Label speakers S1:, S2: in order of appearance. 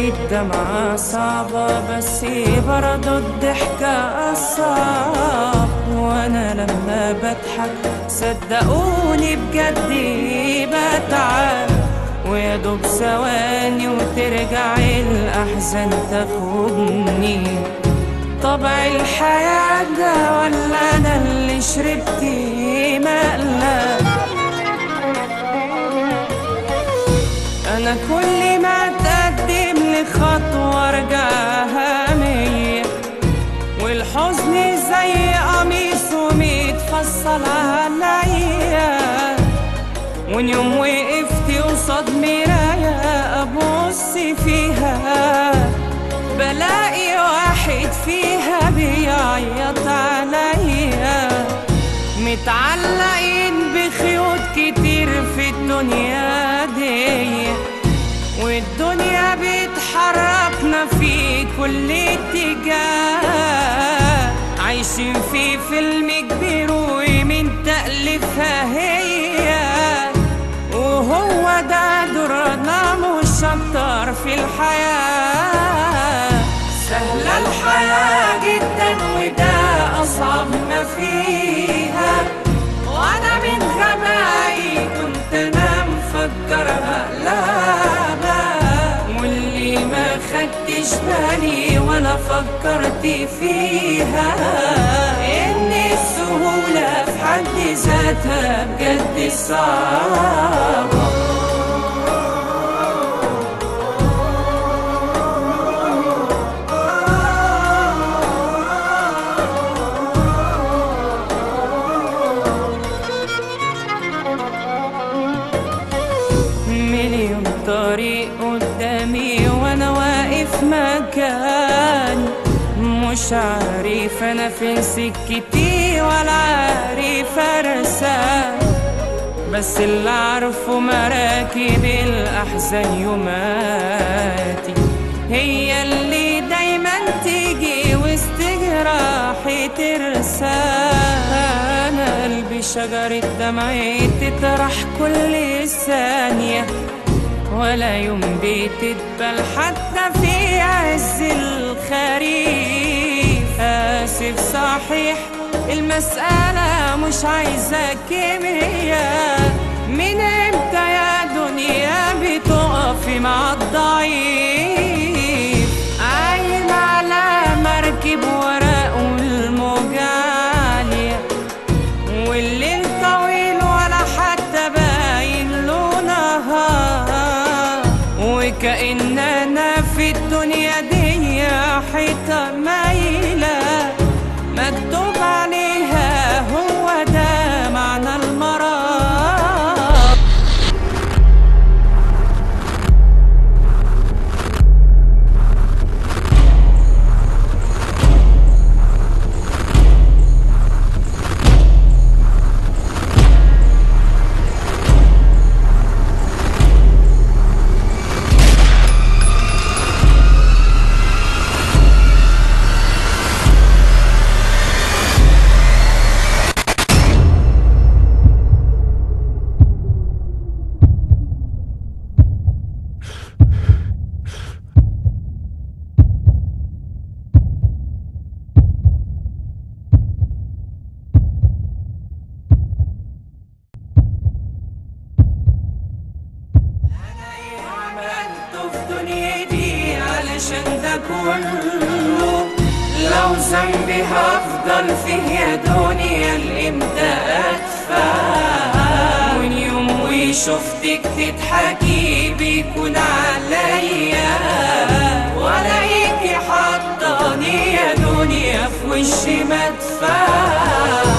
S1: الدمعة صعبة بس برضو الضحكة أصعب، وأنا لما بضحك صدقوني بجد بتعب، ويا دوب ثواني وترجع الأحزان تاخدني. طبع الحياة ده ولا أنا اللي شربت مقلب؟ أنا كل ما أتقدم لخطوة أرجعها مية، والحزن زي قميص ومتفصل عليا، وإن يوم وقفت قصاد مراية أبص فيها بلاقي واحد فيها بيعيط عليا. متعلقين بخيوط كتير في الدنيا دي، والدنيا بتحركنا في كل اتجاه، عايشين في فيلم كبير ومن تأليفها هي، وهو ده دورنا مش أكتر في الحياة. سهلة الحياة جدا وده أصعب ما فيها، وأنا من غبائي كنت أنا مفكرها لعبة، واللي ما خدتش بالي ولا فكرت فيها إن السهولة في حد ذاتها بجد صعبة. مليون طريق قدامي وانا واقف مكان، مش عارف انا فين سكتي ولا عارف ارسم، بس اللي عارفه مراكب الاحزان يوماتي هي اللي دايما تيجي وسط جراحي ترسى. انا قلبي شجرة دمعي تطرح كل ثانية، ولا يوم بتدبل حتى في عز الخريف. آسف صحيح المسألة مش عايزة كيمياء، من امتى يا دنيا بتقفي مع الضعيف؟ عايم على مركب ورق والموج عالية، والليل طويل ولا حتى باين له نهار، وكأننا في الدنيا دي حيطة مايلة مكتوب عليها هو ده معنى المرض. علشان ده كله لو ذنبي هفضل فيه يا دنيا الامتى ادفع، وين يوم وشفتك تضحكي بيكون عليا، والاقيكي حطاني يا دنيا في وشي مدفع.